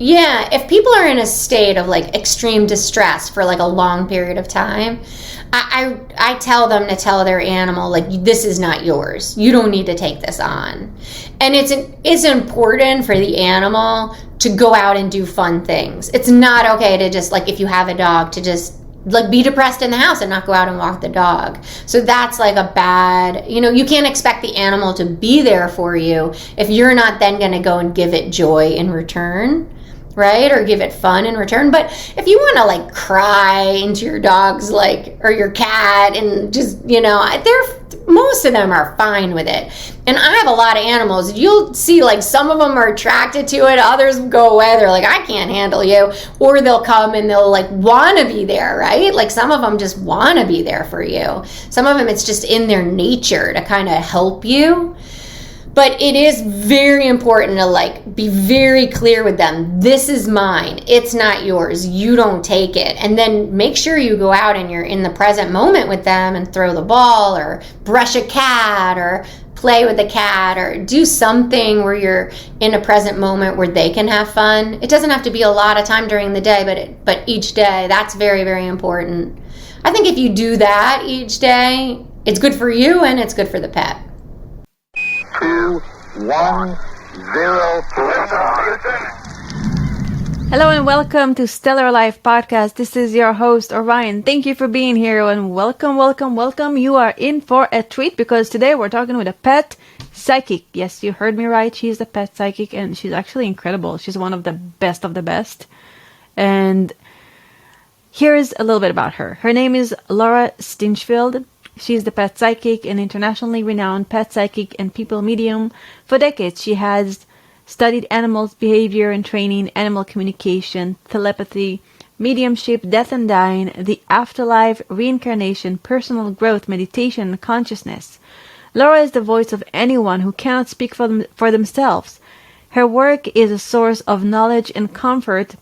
Yeah, if people are in a state of like extreme distress for like a long period of time, I tell them to tell their animal, like, this is not yours. You don't need to take this on. And it's important for the animal to go out and do fun things. It's not okay to just, like, if you have a dog, to just like be depressed in the house and not go out and walk the dog. So that's like a bad, you can't expect the animal to be there for you if you're not then going to go and give it joy in return. Right? Or give it fun in return. But if you want to like cry into your dog's or your cat and just, most of them are fine with it. And I have a lot of animals. You'll see like some of them are attracted to it. Others go away. They're like, I can't handle you. Or they'll come and they'll like want to be there, right? Like some of them just want to be there for you. Some of them, it's just in their nature to kind of help you. But it is very important to like be very clear with them. This is mine. It's not yours. You don't take it. And then make sure you go out and you're in the present moment with them and throw the ball or brush a cat or play with the cat or do something where you're in a present moment where they can have fun. It doesn't have to be a lot of time during the day, but each day, that's very, very important. I think if you do that each day, it's good for you and it's good for the pet. 2, 1, 0. Hello and welcome to Stellar Life Podcast. This is your host, Orion. Thank you for being here and welcome, welcome, welcome. You are in for a treat because today we're talking with a pet psychic. Yes, you heard me right. She's a pet psychic and she's actually incredible. She's one of the best of the best. And here's a little bit about her. Her name is Laura Stinchfield. She's the pet psychic, an internationally renowned pet psychic and people medium. For decades, she has studied animals' behavior and training, animal communication, telepathy, mediumship, death and dying, the afterlife, reincarnation, personal growth, meditation, and consciousness. Laura is the voice of anyone who cannot speak for themselves. Her work is a source of knowledge and comfort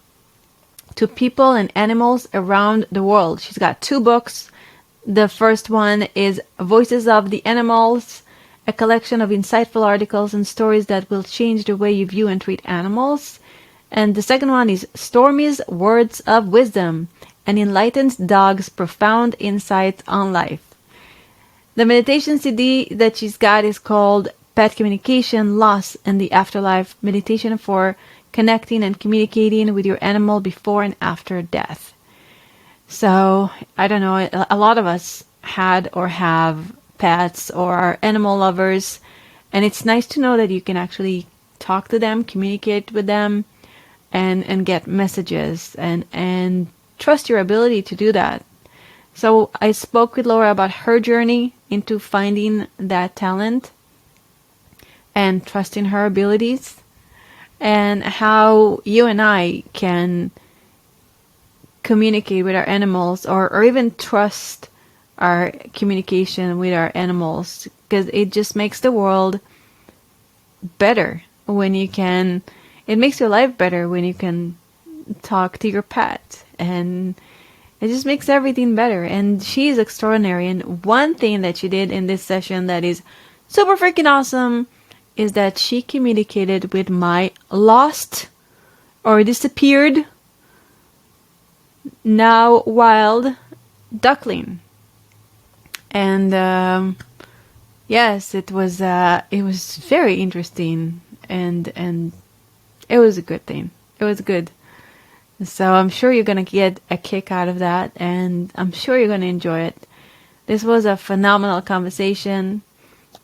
to people and animals around the world. She's got 2 books. The first one is Voices of the Animals, a collection of insightful articles and stories that will change the way you view and treat animals. And the second one is Stormy's Words of Wisdom, an enlightened dog's profound insights on life. The meditation CD that she's got is called Pet Communication, Loss, and the Afterlife, meditation for connecting and communicating with your animal before and after death. So, I don't know, a lot of us had or have pets or are animal lovers, and it's nice to know that you can actually talk to them, communicate with them, and get messages, and trust your ability to do that. So, I spoke with Laura about her journey into finding that talent and trusting her abilities, and how you and I can communicate with our animals or even trust our communication with our animals, because it just makes the world better when you can. It makes your life better when you can talk to your pet, and it just makes everything better. And she's extraordinary. And one thing that she did in this session that is super freaking awesome is that she communicated with my lost or disappeared, now wild duckling. And yes, it was very interesting, and it was a good thing. It was good. So I'm sure you're gonna get a kick out of that, and I'm sure you're gonna enjoy it. This was a phenomenal conversation.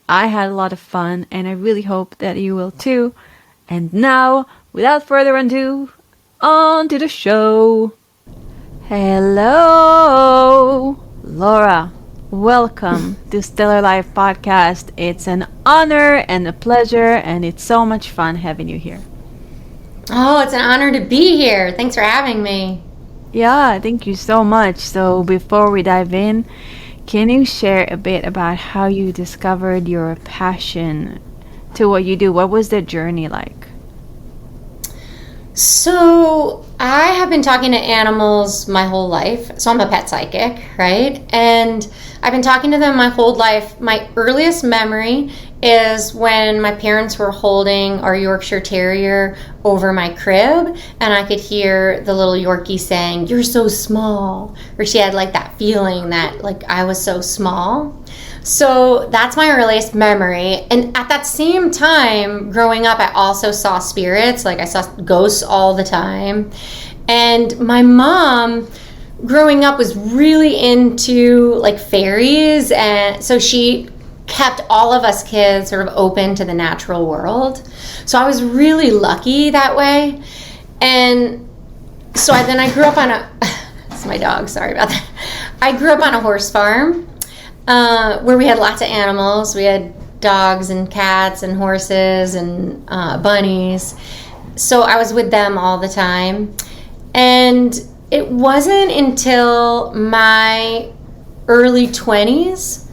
I had a lot of fun, and I really hope that you will too. And now, without further ado, on to the show. Hello, Laura. Welcome to Stellar Life Podcast. It's an honor and a pleasure, and it's so much fun having you here. Oh, it's an honor to be here. Thanks for having me. Yeah, thank you so much. So before we dive in, can you share a bit about how you discovered your passion to what you do? What was the journey like? So I have been talking to animals my whole life. So I'm a pet psychic, right? And I've been talking to them my whole life. My earliest memory is when my parents were holding our Yorkshire Terrier over my crib, and I could hear the little Yorkie saying, "You're so small," or she had like that feeling that like I was so small. So that's my earliest memory. And at that same time, growing up, I also saw spirits. Like I saw ghosts all the time. And my mom, growing up, was really into like fairies. And so she kept all of us kids sort of open to the natural world. So I was really lucky that way. And so I grew up on a, it's my dog, sorry about that. I grew up on a horse farm. Where we had lots of animals. We had dogs and cats and horses and bunnies. So I was with them all the time. And it wasn't until my early 20s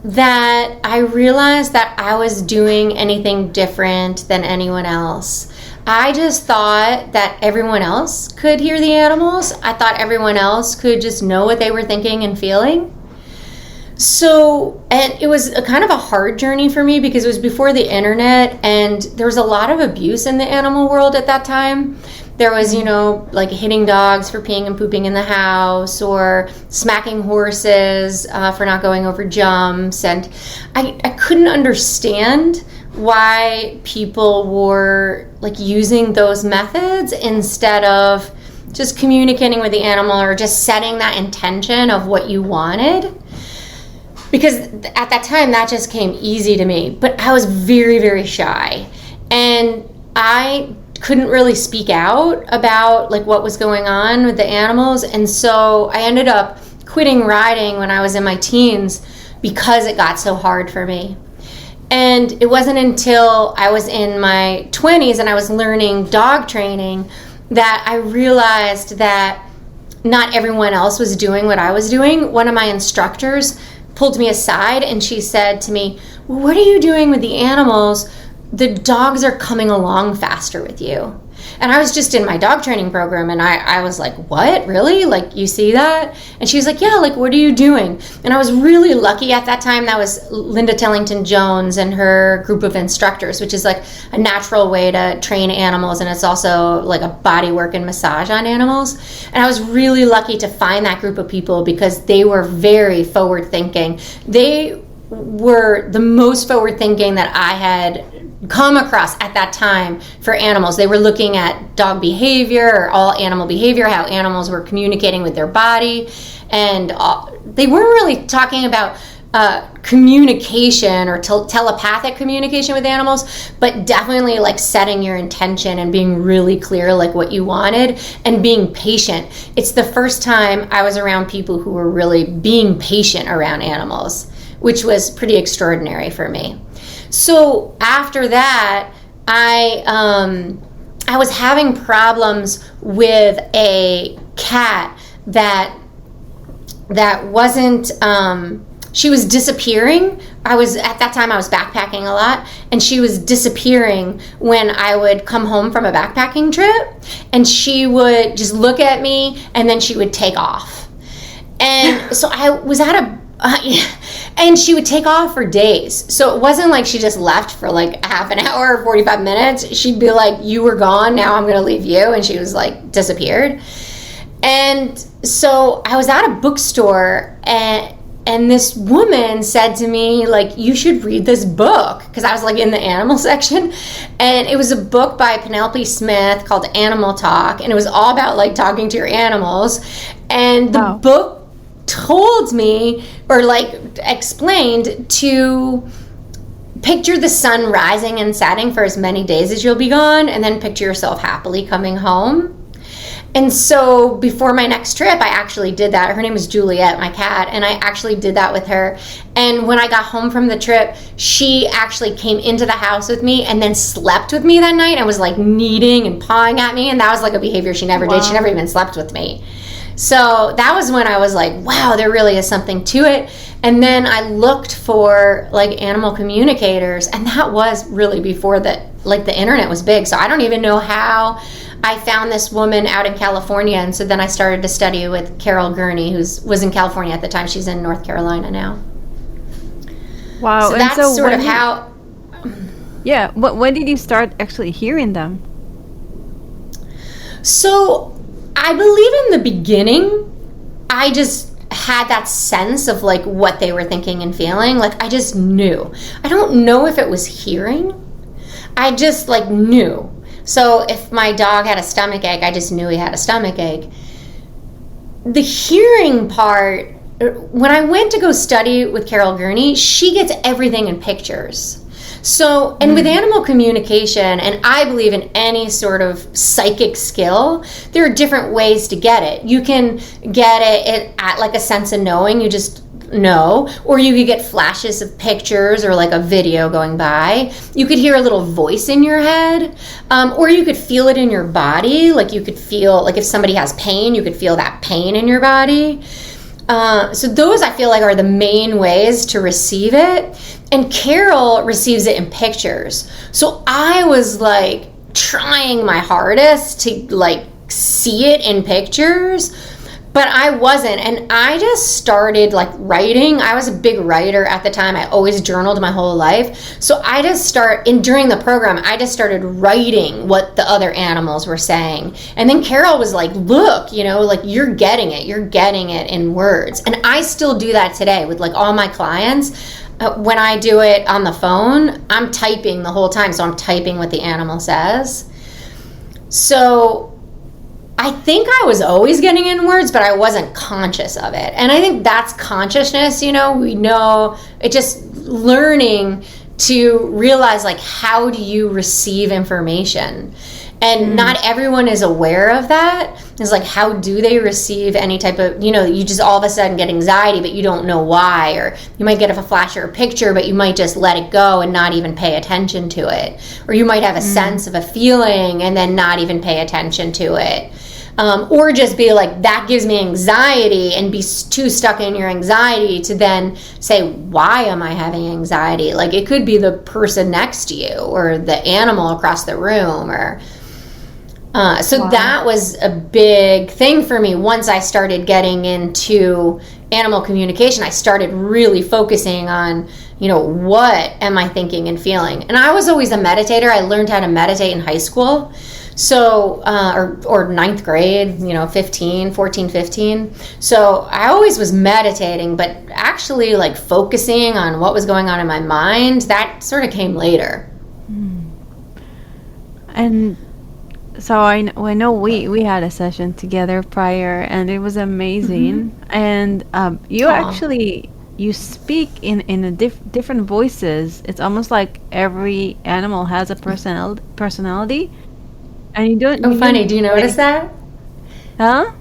that I realized that I was doing anything different than anyone else. I just thought that everyone else could hear the animals. I thought everyone else could just know what they were thinking and feeling. So, and it was a kind of a hard journey for me because it was before the internet, and there was a lot of abuse in the animal world at that time. There was, like hitting dogs for peeing and pooping in the house, or smacking horses for not going over jumps. And I couldn't understand why people were like using those methods instead of just communicating with the animal or just setting that intention of what you wanted. Because at that time, that just came easy to me. But I was very, very shy. And I couldn't really speak out about like what was going on with the animals. And so I ended up quitting riding when I was in my teens because it got so hard for me. And it wasn't until I was in my 20s and I was learning dog training that I realized that not everyone else was doing what I was doing. One of my instructors pulled me aside and she said to me, "Well, what are you doing with the animals? The dogs are coming along faster with you." And I was just in my dog training program, and I was like, "What? Really? Like, you see that?" And she was like, "Yeah, like, what are you doing?" And I was really lucky at that time. That was Linda Tellington Jones and her group of instructors, which is like a natural way to train animals, and it's also like a body work and massage on animals. And I was really lucky to find that group of people because they were very forward thinking. They were the most forward thinking that I had come across at that time for animals. They were looking at dog behavior or all animal behavior, how animals were communicating with their body, and they weren't really talking about communication or telepathic communication with animals, but definitely like setting your intention and being really clear like what you wanted and being patient. It's the first time I was around people who were really being patient around animals, which was pretty extraordinary for me. So after that, I was having problems with a cat that wasn't, she was disappearing. At that time I was backpacking a lot, and she was disappearing when I would come home from a backpacking trip, and she would just look at me and then she would take off. And so I was at and she would take off for days. So it wasn't like she just left for like half an hour or 45 minutes. She'd be like, "You were gone, now I'm gonna leave you." And she was like disappeared. And so I was at a bookstore, and this woman said to me, like, "You should read this book," because I was like in the animal section. And it was a book by Penelope Smith called Animal Talk, and it was all about like talking to your animals. And the book told me, or like explained, to picture the sun rising and setting for as many days as you'll be gone, and then picture yourself happily coming home. And so before my next trip, I actually did that. Her name is Juliet, my cat, and I actually did that with her. And when I got home from the trip, she actually came into the house with me and then slept with me that night and was like kneading and pawing at me. And that was like a behavior she never did. She never even slept with me. So that was when I was like, wow, there really is something to it. And then I looked for like animal communicators, and that was really before the internet was big. So I don't even know how I found this woman out in California. And so then I started to study with Carol Gurney, who was in California at the time. She's in North Carolina now. Wow. So that's sort of how Yeah. When did you start actually hearing them? So I believe in the beginning, I just had that sense of like what they were thinking and feeling. Like I just knew. I don't know if it was hearing. I just like knew. So if my dog had a stomach ache, I just knew he had a stomach ache. The hearing part, when I went to go study with Carol Gurney, she gets everything in pictures. So, and with animal communication, and I believe in any sort of psychic skill, there are different ways to get it. You can get it at like a sense of knowing, you just know, or you could get flashes of pictures or like a video going by. You could hear a little voice in your head, or you could feel it in your body. Like you could feel, like if somebody has pain, you could feel that pain in your body. So those I feel like are the main ways to receive it. And Carol receives it in pictures. So I was like trying my hardest to like see it in pictures, but I wasn't. And I just started like writing. I was a big writer at the time. I always journaled my whole life. So I just during the program, I just started writing what the other animals were saying. And then Carol was like, look, you know, like you're getting it in words. And I still do that today with like all my clients. When I do it on the phone, I'm typing the whole time. So I'm typing what the animal says. So I think I was always getting in words, but I wasn't conscious of it. And I think that's consciousness, you know, we know it, just learning to realize like, how do you receive information? And not everyone is aware of that. It's like, how do they receive any type of, you know, you just all of a sudden get anxiety, but you don't know why. Or you might get a flash or a picture, but you might just let it go and not even pay attention to it. Or you might have a sense of a feeling and then not even pay attention to it. Or just be like, that gives me anxiety, and be too stuck in your anxiety to then say, why am I having anxiety? Like it could be the person next to you or the animal across the room, or so that was a big thing for me. Once I started getting into animal communication, I started really focusing on, you know, what am I thinking and feeling? And I was always a meditator. I learned how to meditate in high school. So, or ninth grade, you know, 14, 15. So I always was meditating, but actually like focusing on what was going on in my mind, that sort of came later. And so I know we had a session together prior, and it was amazing. And you actually, you speak in a different voices. It's almost like every animal has a personality. And you don't. Oh, funny. Do you notice that? Huh?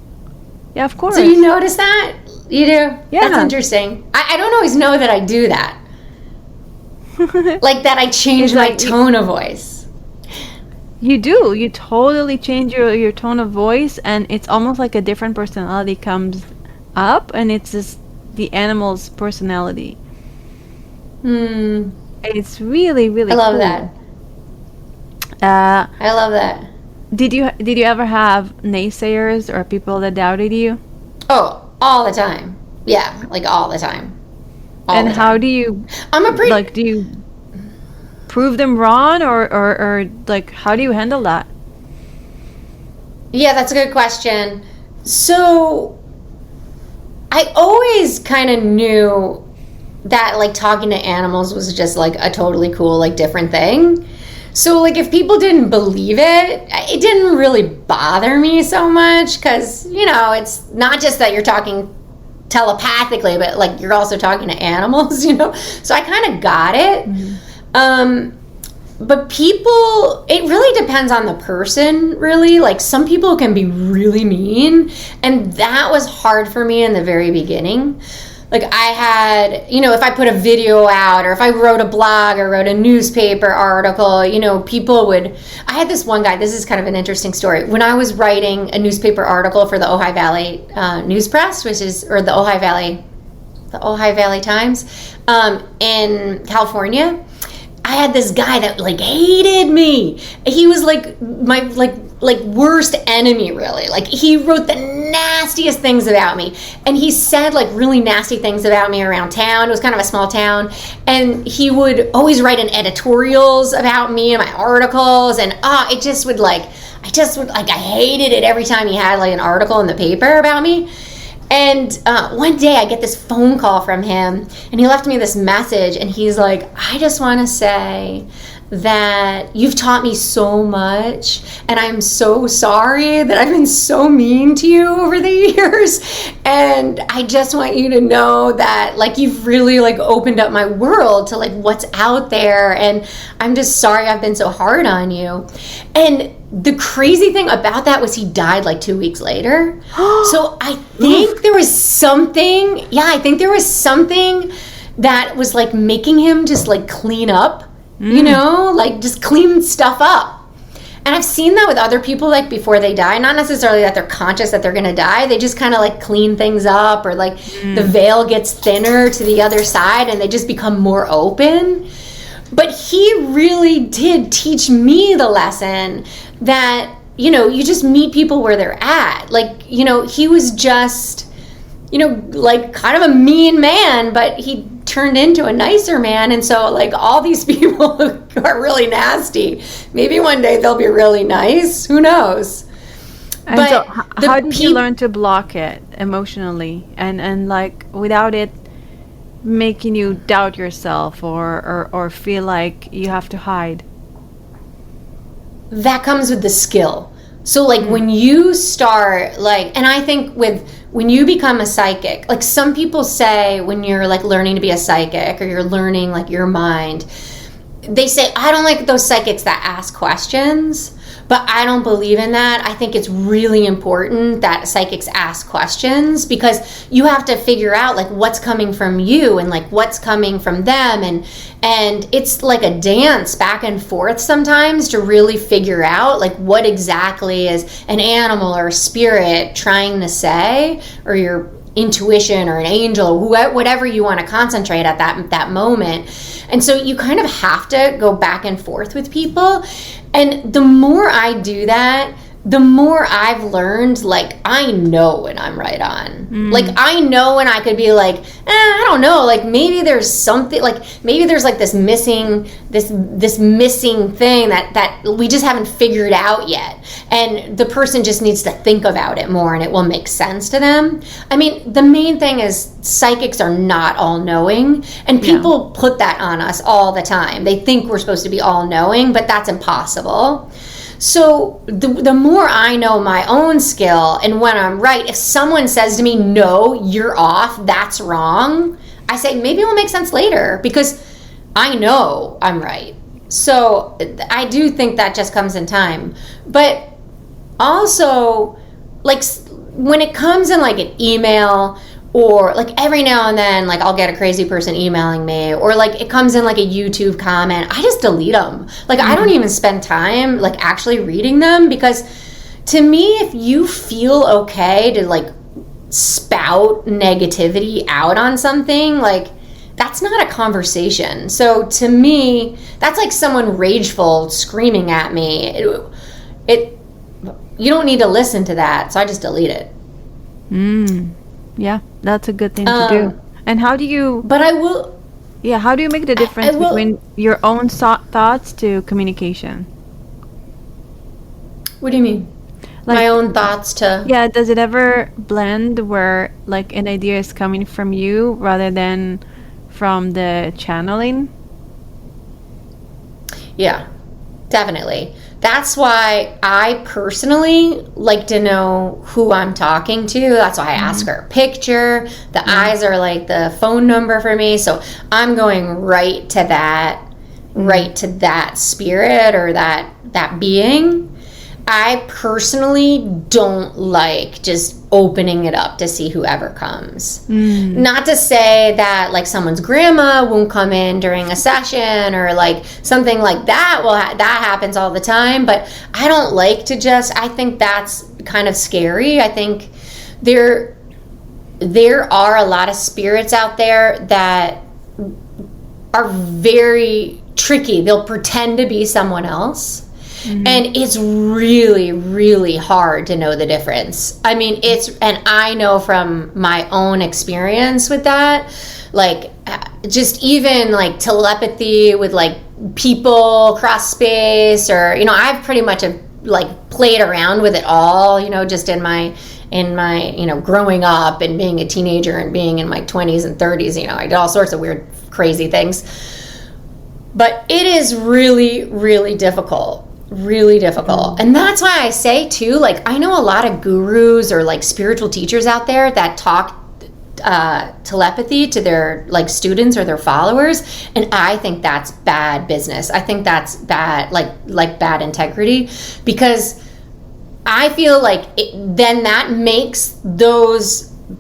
Yeah, of course. So you notice that? You do? Yeah. That's interesting. I don't always know that I do that. Like that I change my tone of voice. You do. You totally change your tone of voice, and it's almost like a different personality comes up, and it's just the animal's personality. It's really, really cool. I love that. I love that. Did you ever have naysayers or people that doubted you? Oh, all the time. Yeah, like all the time. And how do you? Do you prove them wrong, or like how do you handle that? Yeah, that's a good question. So I always kind of knew that like talking to animals was just like a totally cool, like different thing. So like if people didn't believe it didn't really bother me so much, because, you know, it's not just that you're talking telepathically, but like you're also talking to animals, you know. So I kind of got it. But people, it really depends on the person, really. Like some people can be really mean, and that was hard for me in the very beginning. Like I had, you know, if I put a video out, or if I wrote a blog or wrote a newspaper article, you know, I had this one guy, this is kind of an interesting story. When I was writing a newspaper article for the Ojai Valley News Press, or the Ojai Valley Times in California, I had this guy that like hated me. He was like my like worst enemy, really. Like he wrote the nastiest things about me. And he said like really nasty things about me around town. It was kind of a small town. And he would always write in editorials about me and my articles. And it just would like, I hated it every time he had like an article in the paper about me. And one day I get this phone call from him, and he left me this message, and he's like, I just want to say that you've taught me so much, and I'm so sorry that I've been so mean to you over the years, and I just want you to know that like you've really like opened up my world to like what's out there, and I'm just sorry I've been so hard on you. And the crazy thing about that was he died like 2 weeks later. So I think there was something, that was like making him just like clean up, you know, like just clean stuff up. And I've seen that with other people, like before they die, not necessarily that they're conscious that they're going to die. They just kind of like clean things up, or like the veil gets thinner to the other side and they just become more open. But he really did teach me the lesson that, you know, you just meet people where they're at. Like, you know, he was just, you know, like kind of a mean man, but he turned into a nicer man. And so like all these people who are really nasty, maybe one day they'll be really nice. Who knows? And but so how did you learn to block it emotionally and like without it making you doubt yourself or feel like you have to hide? That comes with the skill. So like when you start like, and I think when you become a psychic, like some people say when you're like learning to be a psychic or you're learning like your mind, they say, I don't like those psychics that ask questions. But I don't believe in that. I think it's really important that psychics ask questions, because you have to figure out like what's coming from you and like what's coming from them. And it's like a dance back and forth sometimes to really figure out like what exactly is an animal or a spirit trying to say, or your intuition or an angel, whatever you want to concentrate at that moment. And so you kind of have to go back and forth with people. And the more I do that, the more I've learned, like, I know when I'm right on. Like, I know when I could be like, I don't know, like, maybe there's something, like, maybe there's, like, this missing thing that we just haven't figured out yet. And the person just needs to think about it more, and it will make sense to them. I mean, the main thing is psychics are not all-knowing, and people put that on us all the time. They think we're supposed to be all-knowing, but that's impossible. So the more I know my own skill and when I'm right, if someone says to me, no, you're off, that's wrong, I say, maybe it will make sense later, because I know I'm right. So I do think that just comes in time. But also, like, when it comes in like an email, or like every now and then, like I'll get a crazy person emailing me, or like it comes in like a YouTube comment, I just delete them. Like I don't even spend time like actually reading them, because to me, if you feel okay to like spout negativity out on something, like that's not a conversation. So to me, that's like someone rageful screaming at me. You don't need to listen to that, so I just delete it. Yeah, that's a good thing to do. And how do you... But I will... Yeah, how do you make the difference between your own thoughts to communication? What do you mean? Like, my own thoughts to... Yeah, does it ever blend where like an idea is coming from you rather than from the channeling? Yeah, definitely. That's why I personally like to know who I'm talking to. That's why I ask her a picture. The eyes are like the phone number for me. So I'm going right to that spirit or that being. I personally don't like just opening it up to see whoever comes. Not to say that like someone's grandma won't come in during a session or like something like that. Well, that happens all the time, but I don't like to just, I think that's kind of scary. I think there are a lot of spirits out there that are very tricky. They'll pretend to be someone else. And it's really, really hard to know the difference. I mean, and I know from my own experience with that, like just even like telepathy with like people cross space, or, you know, I've pretty much have like played around with it all, you know, just in my, you know, growing up and being a teenager and being in my 20s and 30s, you know, I did all sorts of weird, crazy things. But it is really, really difficult. Really difficult. And that's why I say too, like, I know a lot of gurus or like spiritual teachers out there that talk telepathy to their like students or their followers, and I think that's bad business. I think that's bad, like bad integrity, because I feel like then that makes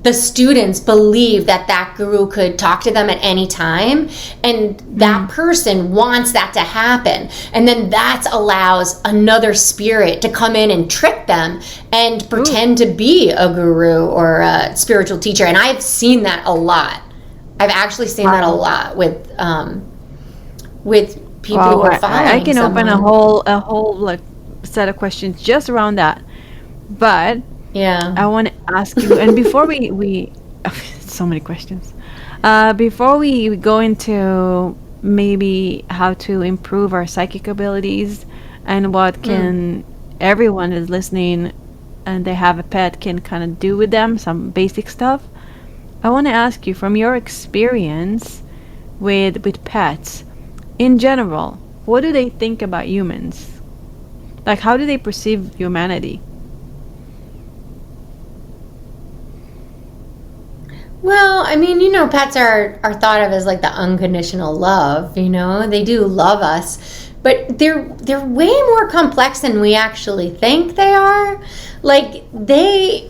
the students believe that guru could talk to them at any time, and that person wants that to happen, and then that allows another spirit to come in and trick them and pretend to be a guru or a spiritual teacher. And I've seen that a lot. I've actually seen that a lot with people who are following I can someone. open a whole like set of questions just around that, but Yeah. I want to ask you, and before we so many questions. Before we go into maybe how to improve our psychic abilities and what can everyone is listening and they have a pet can kind of do with them, some basic stuff, I want to ask you, from your experience with pets in general, what do they think about humans? Like, how do they perceive humanity? Well, I mean, you know, pets are thought of as like the unconditional love, you know. They do love us, but they're way more complex than we actually think they are. Like they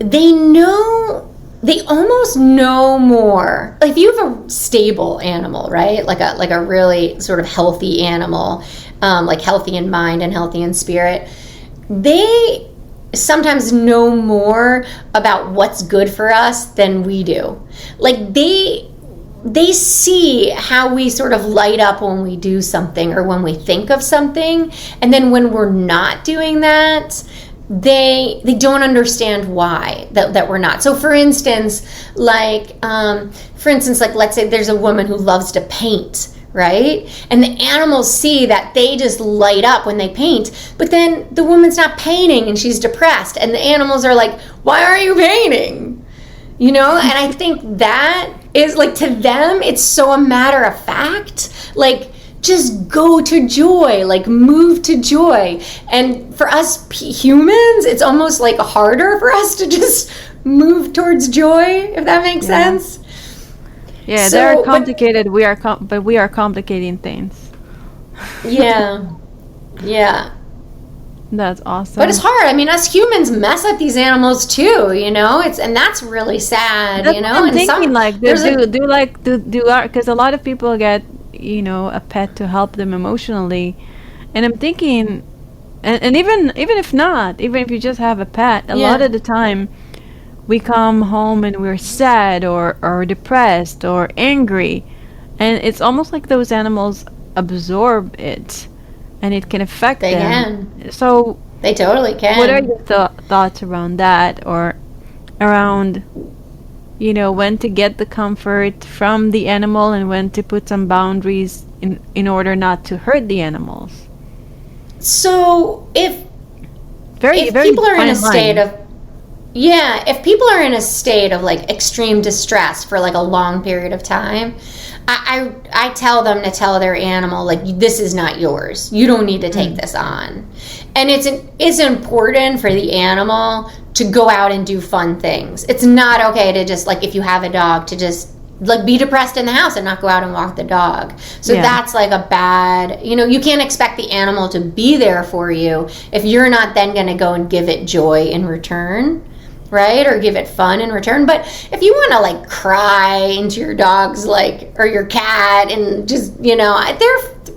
know, they almost know more. Like if you have a stable animal, right? Like a really sort of healthy animal, like healthy in mind and healthy in spirit, they sometimes know more about what's good for us than we do. Like they see how we sort of light up when we do something or when we think of something, and then when we're not doing that, they don't understand why that we're not. So for instance, like let's say there's a woman who loves to paint, right? And the animals see that they just light up when they paint, but then the woman's not painting and she's depressed, and the animals are like, why aren't you painting? You know? And I think that is like, to them, it's so a matter of fact. Like, just go to joy, like move to joy. And for us humans, it's almost like harder for us to just move towards joy, if that makes sense. Yeah, so, they're complicated. But we are complicating things. Yeah. That's awesome. But it's hard. I mean, us humans mess up these animals too, you know. And that's really sad, you know. I'm thinking like, because a lot of people get, you know, a pet to help them emotionally, and I'm thinking, and even if not, even if you just have a pet, a lot of the time we come home and we're sad or depressed or angry, and it's almost like those animals absorb it and it can affect them. Can. So they totally can. What are your thoughts around that, or around, you know, when to get the comfort from the animal and when to put some boundaries in order not to hurt the animals? So if people are in a state of if people are in a state of like extreme distress for like a long period of time, I tell them to tell their animal, like, this is not yours. You don't need to take this on. And it's important for the animal to go out and do fun things. It's not okay to just, like, if you have a dog, to just like be depressed in the house and not go out and walk the dog. So that's like a bad, you know, you can't expect the animal to be there for you if you're not then going to go and give it joy in return. right? Or give it fun in return. But if you want to like cry into your dog's like, or your cat and just,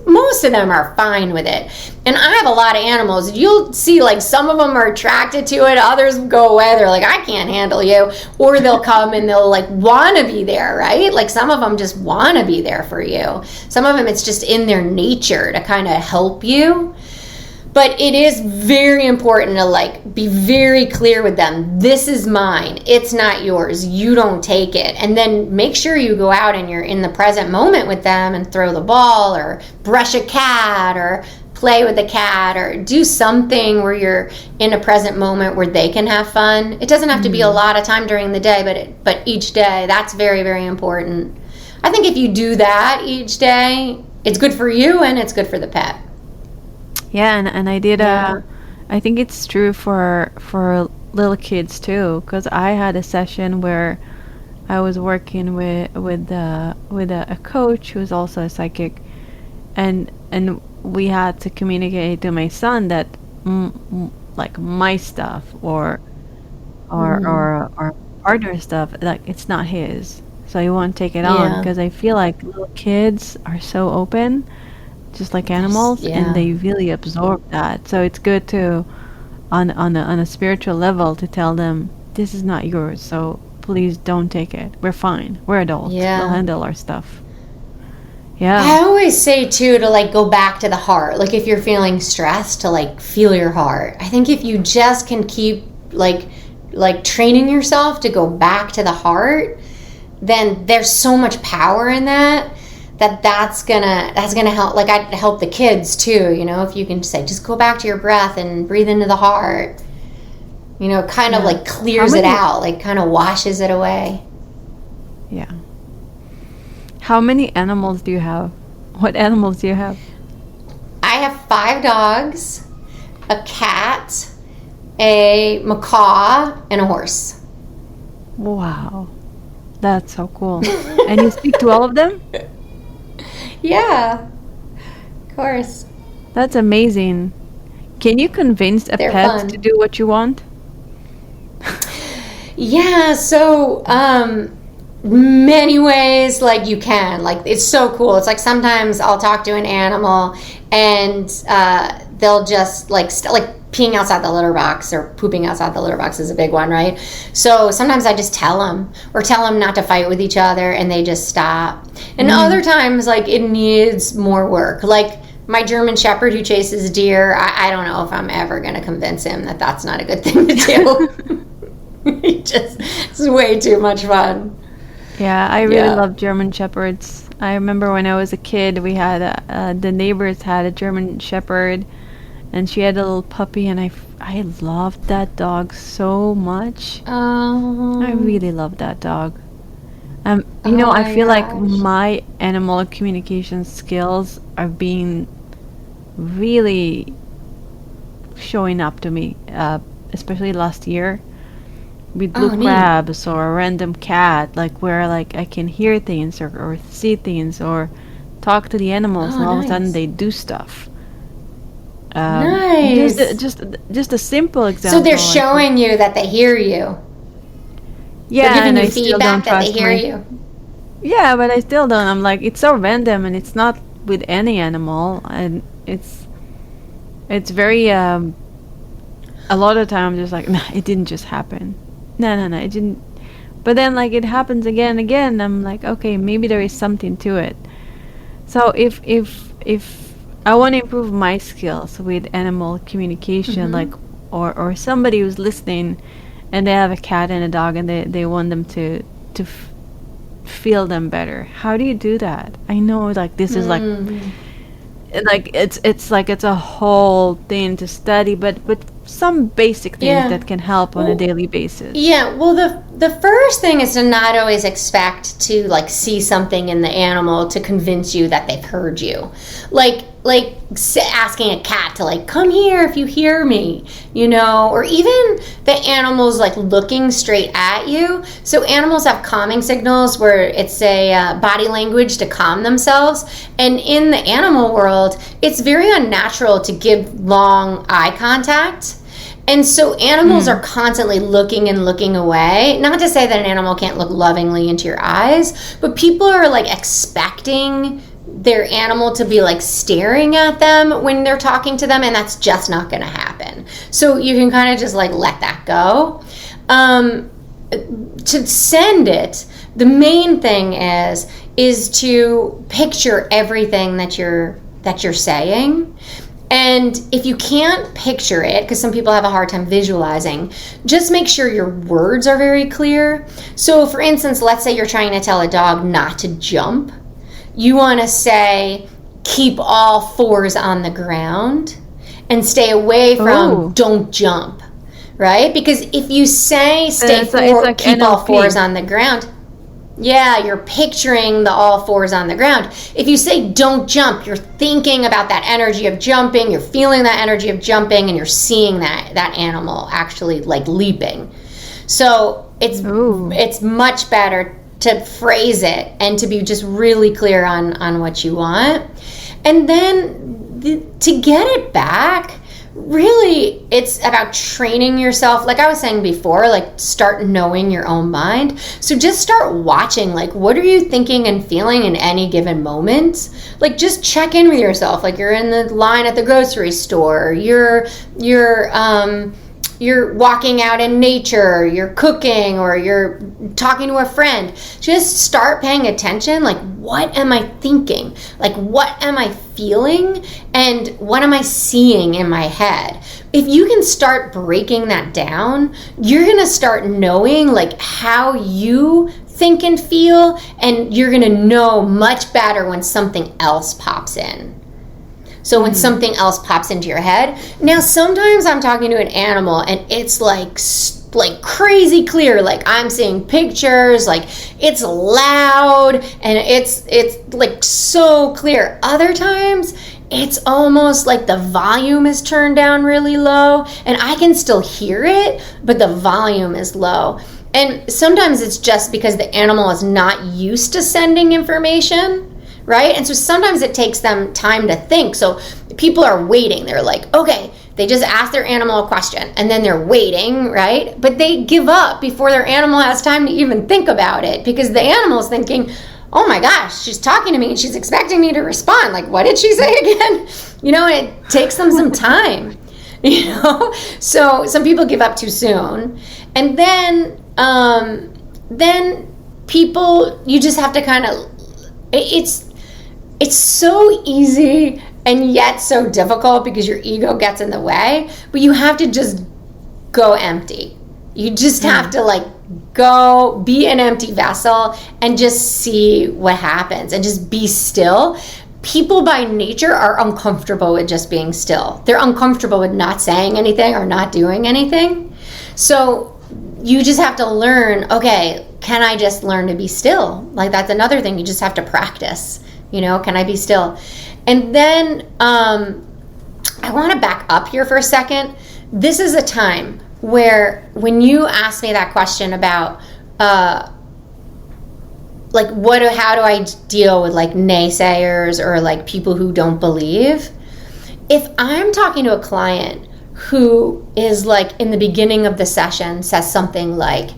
most of them are fine with it. And I have a lot of animals. You'll see like some of them are attracted to it. Others go away. They're like, I can't handle you. Or they'll come and they'll like want to be there, right? Like some of them just want to be there for you. Some of them, it's just in their nature to kind of help you. But it is very important to like be very clear with them. This is mine. It's not yours. You don't take it. And then make sure you go out and you're in the present moment with them and throw the ball or brush a cat or play with the cat or do something where you're in a present moment where they can have fun. It doesn't have to be a lot of time during the day, but each day, that's very, very important. I think if you do that each day, it's good for you and it's good for the pet. Yeah, and I did. I think it's true for little kids too, because I had a session where I was working with a coach who's also a psychic, and we had to communicate to my son that like my stuff or partner stuff, like it's not his, so he won't take it on, because I feel like little kids are so open, just like animals, and they really absorb that. So it's good to, on a spiritual level, to tell them this is not yours, so please don't take it. We're fine. We're adults. Yeah. We'll handle our stuff. Yeah. I always say too to like go back to the heart. Like if you're feeling stressed, to like feel your heart. I think if you just can keep like training yourself to go back to the heart, then there's so much power in that's gonna help. Like I help the kids too, if you can say just go back to your breath and breathe into the heart, kind of like clears it out, like kind of washes it away. Yeah. How many animals do you have? What animals do you have? I have 5 dogs, a cat, a macaw, and a horse. Wow, that's so cool. And you speak to all of them? Yeah, of course. That's amazing. Can you convince a They're pet fun. to do what you want? Yeah, so many ways, like you can. Like it's so cool. It's like sometimes I'll talk to an animal and they'll just like peeing outside the litter box or pooping outside the litter box is a big one, right? So sometimes I just tell them not to fight with each other and they just stop. And other times, like it needs more work. Like my German Shepherd who chases deer, I don't know if I'm ever going to convince him that that's not a good thing to do. It's way too much fun. Yeah, I really love German Shepherds. I remember when I was a kid, we had the neighbors had a German Shepherd, and she had a little puppy, and I loved that dog so much. I really loved that dog. I feel like my animal communication skills are being really showing up to me, especially last year with blue crabs or a random cat, like where like I can hear things or see things or talk to the animals, and all of a sudden they do stuff. Nice. Just a simple example. So they're showing you that they hear you. Yeah, they're giving and you I still feedback don't that trust they hear you. Yeah, but I still don't. I'm like, it's so random, and it's not with any animal, and it's very a lot of times just like, nah, it didn't just happen. No, it didn't. But then like it happens again and again. I'm like, okay, maybe there is something to it. So if I want to improve my skills with animal communication, like or somebody who's listening and they have a cat and a dog and they want them to feel them better, how do you do that? I know like this is like it's a whole thing to study, but some basic things that can help on a daily basis. Yeah, well, the first thing is to not always expect to like see something in the animal to convince you that they've heard you. Like asking a cat to like come here if you hear me, or even the animals like looking straight at you. So animals have calming signals where it's a body language to calm themselves. And in the animal world, it's very unnatural to give long eye contact. And so animals are constantly looking and looking away. Not to say that an animal can't look lovingly into your eyes, but people are like expecting their animal to be like staring at them when they're talking to them, and that's just not going to happen. So you can kind of just like let that go. To send it, the main thing is to picture everything that you're saying. And if you can't picture it, because some people have a hard time visualizing, just make sure your words are very clear. So for instance, let's say you're trying to tell a dog not to jump. You want to say, keep all fours on the ground and stay away from don't jump, right? Because if you say keep all fours on the ground, yeah, you're picturing the all fours on the ground. If you say don't jump, you're thinking about that energy of jumping, you're feeling that energy of jumping, and you're seeing that animal actually like leaping. So it's much better to phrase it and to be just really clear on what you want. And then to get it back, really, it's about training yourself. Like I was saying before, like start knowing your own mind. So just start watching, like, what are you thinking and feeling in any given moment? Like just check in with yourself. Like you're in the line at the grocery store, you're walking out in nature, you're cooking, or you're talking to a friend. Just start paying attention. Like, what am I thinking? Like, what am I feeling? And what am I seeing in my head? If you can start breaking that down, you're going to start knowing like how you think and feel, and you're going to know much better when something else pops in. So when something else pops into your head. Now, sometimes I'm talking to an animal and it's like crazy clear. Like I'm seeing pictures, like it's loud and it's like so clear. Other times it's almost like the volume is turned down really low and I can still hear it, but the volume is low. And sometimes it's just because the animal is not used to sending information. Right? And so sometimes it takes them time to think. So people are waiting. They're like, okay, they just asked their animal a question and then they're waiting, right? But they give up before their animal has time to even think about it because the animal's thinking, oh my gosh, she's talking to me and she's expecting me to respond. Like, what did she say again? You know, and it takes them some time, you know? So some people give up too soon. And then people, you just have to kind of, it's so easy and yet so difficult because your ego gets in the way, but you have to just go empty. You just have to like go be an empty vessel and just see what happens and just be still. People by nature are uncomfortable with just being still. They're uncomfortable with not saying anything or not doing anything. So you just have to learn, okay, can I just learn to be still? Like that's another thing you just have to practice. You know, can I be still? And then I want to back up here for a second. This is a time where when you ask me that question about like how do I deal with like naysayers or like people who don't believe? If I'm talking to a client who is like in the beginning of the session says something like,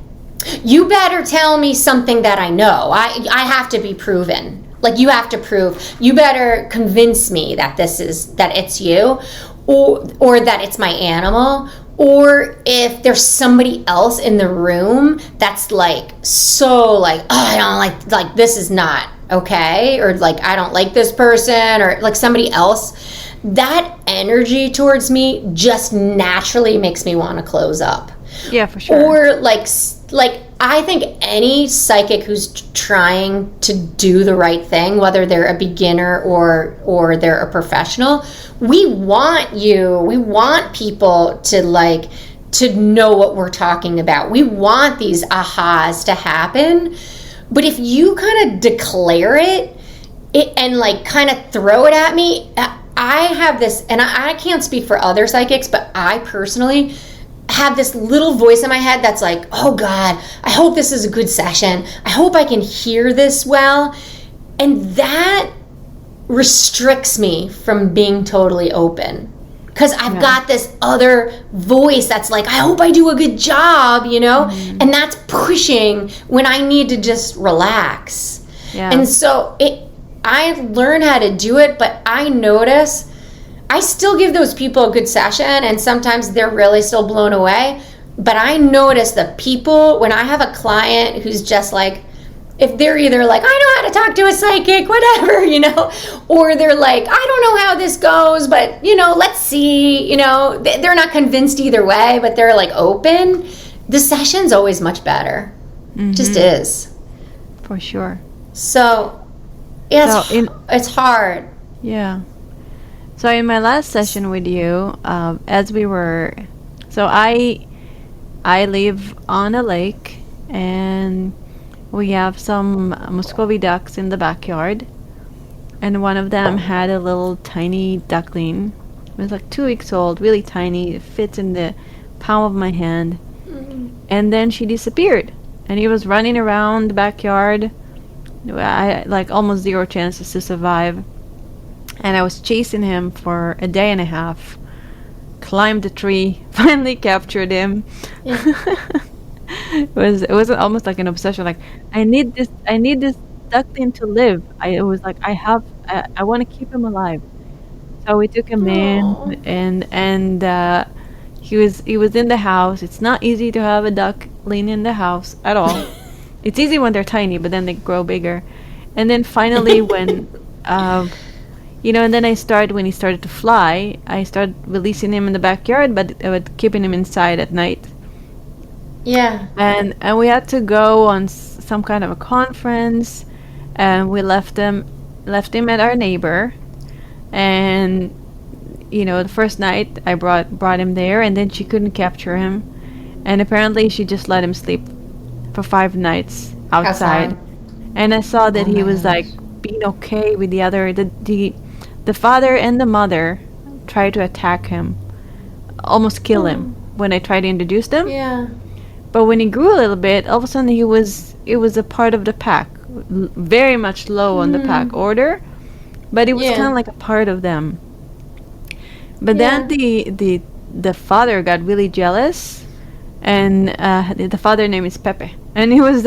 you better tell me something that I know. I have to be proven. Like you have to prove, you better convince me that that it's you or that it's my animal, or if there's somebody else in the room that's like, so like, oh, I don't like this is not okay, or like, I don't like this person, or like somebody else, that energy towards me just naturally makes me want to close up. Yeah, for sure. Or like I think any psychic who's trying to do the right thing, whether they're a beginner or they're a professional, we want people to know what we're talking about. We want these ahas to happen. But if you kind of declare it and like kind of throw it at me, I have this, and I can't speak for other psychics, but I personally have this little voice in my head that's like, oh God, I hope this is a good session. I hope I can hear this well. And that restricts me from being totally open. because I've Yeah. got this other voice that's like, I hope I do a good job, you know, and that's pushing when I need to just relax. Yeah. And so I learn how to do it, but I notice I still give those people a good session, and sometimes they're really still blown away. But I notice the people, when I have a client who's just like, if they're either like, I know how to talk to a psychic, whatever, you know, or they're like, I don't know how this goes, but, you know, let's see, you know, they're not convinced either way, but they're like open, the session's always much better. Just is. For sure. So, yeah, So it's hard. Yeah. So in my last session with you, as we were, so I live on a lake, and we have some Muscovy ducks in the backyard, and one of them had a little tiny duckling. It was like 2 weeks old, really tiny. It fits in the palm of my hand. And then she disappeared, and he was running around the backyard. I like almost zero chances to survive. And I was chasing him for a day and a half. Climbed the tree, finally captured him. It was almost like an obsession. Like, I need this duckling to live. I was like, I want to keep him alive. So we took him in, and he was in the house. It's not easy to have a duckling in the house at all. It's easy when they're tiny, but then they grow bigger. And then finally, when and then when he started to fly, I started releasing him in the backyard, but keeping him inside at night. Yeah. And we had to go on some kind of a conference, and we left him at our neighbor. And the first night I brought him there, and then she couldn't capture him, and apparently she just let him sleep for 5 nights outside. And I saw that he was like being okay with the other. The father and the mother tried to attack him, almost kill him when I tried to introduce them. Yeah. But when he grew a little bit, all of a sudden it was a part of the pack, very much low on the pack order, but it was kind of like a part of them. But then the father got really jealous, and the father name is Pepe, and he was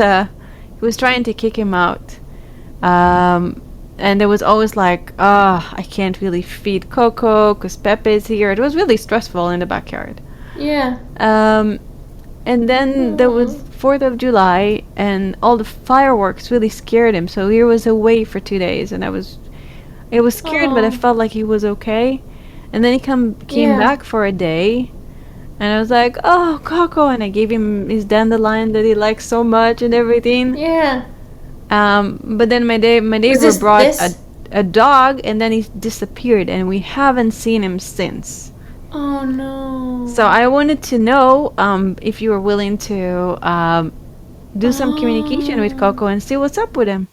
trying to kick him out. And it was always like, I can't really feed Coco because Pepe is here. It was really stressful in the backyard. Yeah. And then there was 4th of July, and all the fireworks really scared him. So he was away for 2 days, and I was scared, but I felt like he was okay. And then he came back for a day, and I was like, oh, Coco, and I gave him his dandelion that he likes so much and everything. Yeah. But then my neighbor brought a dog, and then he disappeared, and we haven't seen him since. Oh no. So I wanted to know if you were willing to do some communication with Coco and see what's up with him.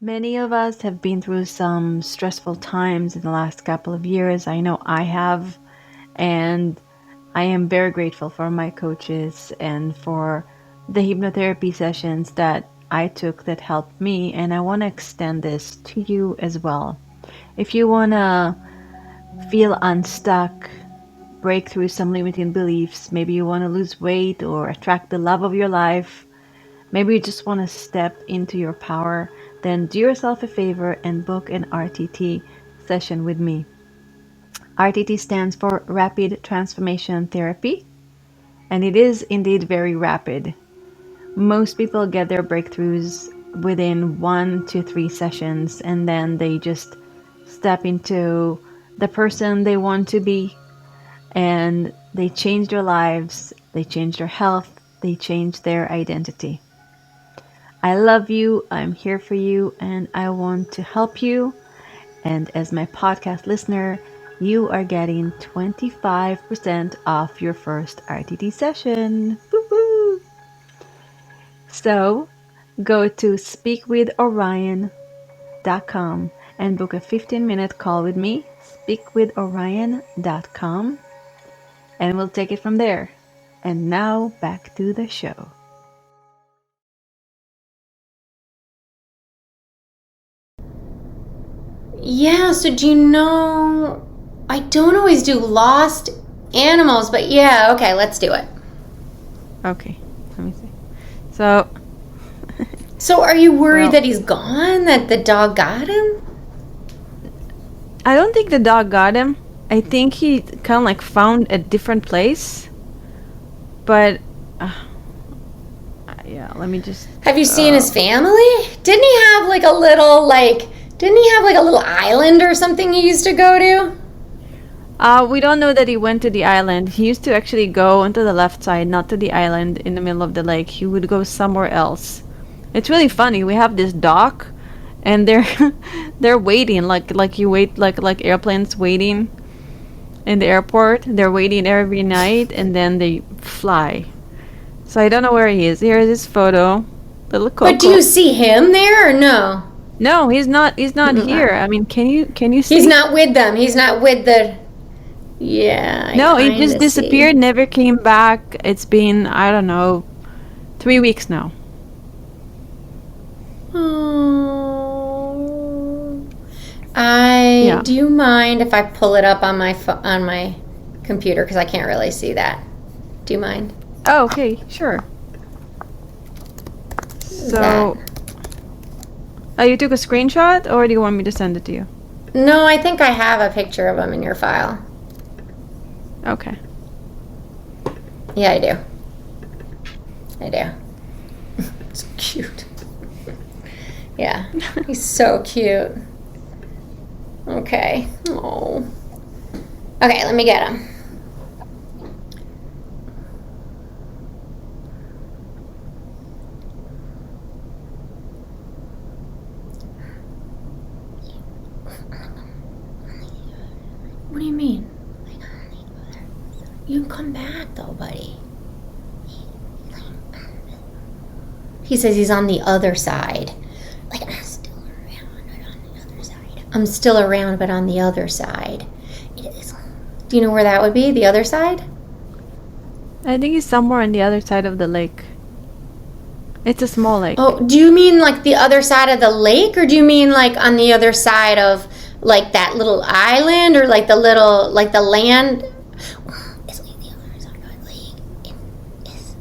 Many of us have been through some stressful times in the last couple of years. I know I have, and I am very grateful for my coaches and for the hypnotherapy sessions that I took that helped me, and I want to extend this to you as well. If you want to feel unstuck, break through some limiting beliefs, maybe you want to lose weight or attract the love of your life, maybe you just want to step into your power, then do yourself a favor and book an RTT session with me. RTT stands for Rapid Transformation Therapy, and it is indeed very rapid. Most people get their breakthroughs within 1 to 3 sessions, and then they just step into the person they want to be, and they change their lives, they change their health, they change their identity. I love you, I'm here for you, and I want to help you. And as my podcast listener, you are getting 25% off your first RTT session. Woo-hoo! So go to speakwithorion.com and book a 15-minute call with me, speakwithorion.com, and we'll take it from there. And now back to the show. Yeah, so do you know, I don't always do lost animals, but yeah, okay, let's do it. Okay, let me see. So, So are you worried Well- that he's gone? That the dog got him? I don't think the dog got him. I think he kind of like found a different place. But, yeah, let me just... Have you seen his family? Didn't he have like a little island or something he used to go to? We don't know that he went to the island. He used to actually go onto the left side, not to the island in the middle of the lake. He would go somewhere else. It's really funny. We have this dock, and they're waiting like you wait like airplanes waiting in the airport. They're waiting every night, and then they fly. So I don't know where he is. Here is his photo, little Coco. But do you see him there or no? No, he's not. He's not here. I mean, can you see? He's not with them. He's not with the... Yeah. No, he kinda just see. disappeared, never came back. It's been, I don't know, 3 weeks now. Oh. Yeah. Do you mind if I pull it up on my computer, because I can't really see that? Do you mind? Oh, okay, sure. So, you took a screenshot, or do you want me to send it to you? No, I think I have a picture of him in your file. Okay. Yeah, I do. I do. It's cute. Yeah, he's so cute. Okay. Oh. Okay, let me get him. What do you mean? You can come back though, buddy. He says he's on the other side. Like, I'm still around, but on the other side. I'm still around, but on the other side. It is. Do you know where that would be? The other side? I think he's somewhere on the other side of the lake. It's a small lake. Oh, do you mean like the other side of the lake, or do you mean like on the other side of like that little island, or like the little, like the land? It's like the other side of the lake. It is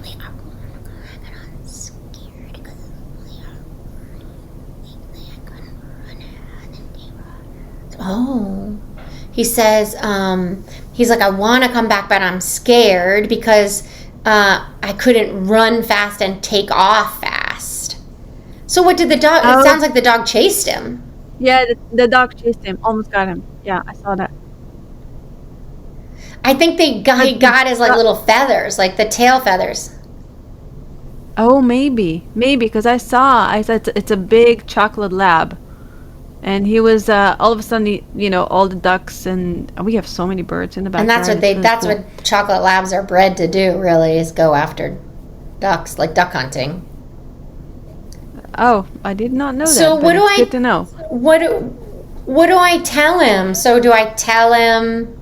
like I'm scared because they couldn't run ahead and they were. Oh, he says he's like, I want to come back, but I'm scared because I couldn't run fast and take off fast. So what did the dog... Oh. It sounds like the dog chased him. Yeah, the dog chased him, almost got him. Yeah, I saw that. I think he got his like little feathers, like the tail feathers. Oh, maybe, because I saw it's a big chocolate lab, and he was all of a sudden, all the ducks, and we have so many birds in the And backyard. that's what chocolate labs are bred to do, really, is go after ducks, like duck hunting. Oh, I did not know So that. what but do it's I- good to know. What do I tell him? So do I tell him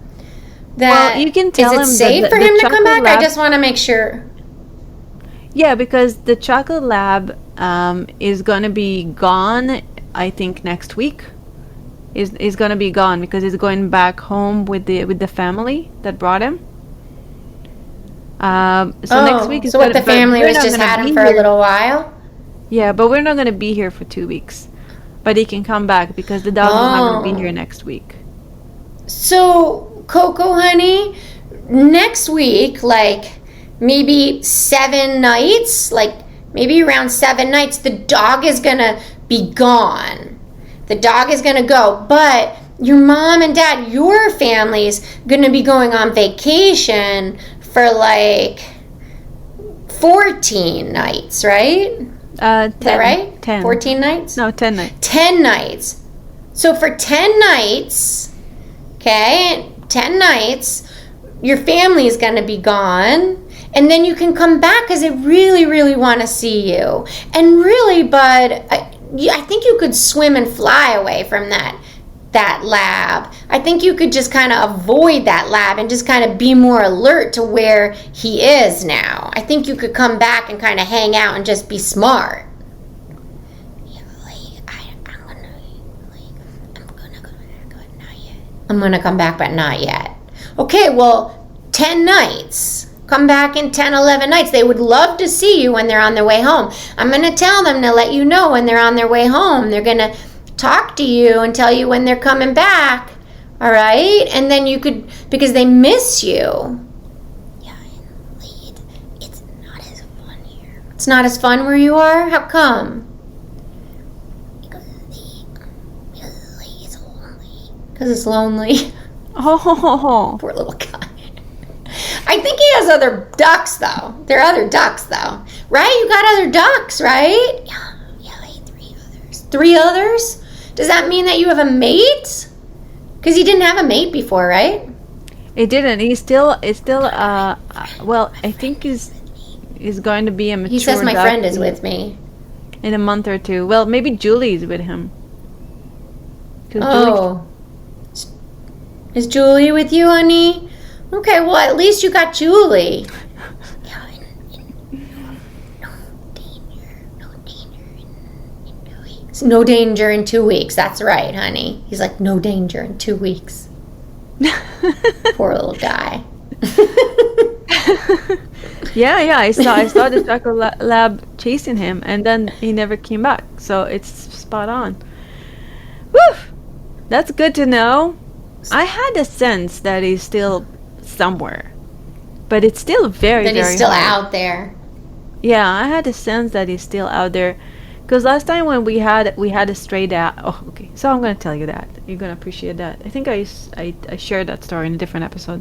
that... Well, you can tell him Is it that safe the for him to come chocolate back? lab- I just want to make sure. Yeah, because the chocolate lab is gonna be gone. I think next week is gonna be gone because he's going back home with the family that brought him. So next week is so what gonna, the but family we're was not just gonna had him be for a here. little while? Yeah, but we're not gonna be here for 2 weeks. But he can come back because the dog is not gonna be Oh. here next week. So, Coco, honey, next week, like maybe 7 nights, like maybe around 7 nights, the dog is gonna be gone. The dog is gonna go, but your mom and dad, your family's gonna be going on vacation for like 14 nights, right? 10, Is that right? 10. 14 nights? No, 10 nights. 10 nights. So for 10 nights, okay, 10 nights, your family is going to be gone. And then you can come back because they really, really want to see you. And really, Bud, I think you could swim and fly away from that lab. I think you could just kind of avoid that lab and just kind of be more alert to where he is now. I think you could come back and kind of hang out and just be smart. Yeah, like, I'm I'm going to come back, but not yet. Okay, well, 10 nights. Come back in 10, 11 nights. They would love to see you when they're on their way home. I'm going to tell them to let you know when they're on their way home. They're going to talk to you and tell you when they're coming back. All right? And then you could, because they miss you. Yeah, and it's not as fun here. It's not as fun where you are? How come? Because it's lonely. Because it's lonely. Oh, Poor little guy. I think he has other ducks, though. There are other ducks, though. Right? You got other ducks, right? Yeah, like 3 others. 3 others? Does that mean that you have a mate? Because you didn't have a mate before, right? it didn't. It's still. Well, I think he's going to be a mature He says my duck friend is with me. in a month or 2. Well, maybe Julie's with him. 'Cause Oh. Is Julie with you, honey? Okay, well, at least you got Julie. Yeah, and no danger in 2 weeks. It's no danger in 2 weeks. That's right, honey. He's like, no danger in 2 weeks. Poor little guy. yeah. I saw the chocolate lab chasing him, and then he never came back. So it's spot on. Woo! That's good to know. I had a sense that he's still somewhere, but it's still very, That very he's still hard. out there. Yeah, I had a sense that he's still out there, because last time when we had a stray dog. Oh, okay. So I'm gonna tell you that you're gonna appreciate that. I think I shared that story in a different episode,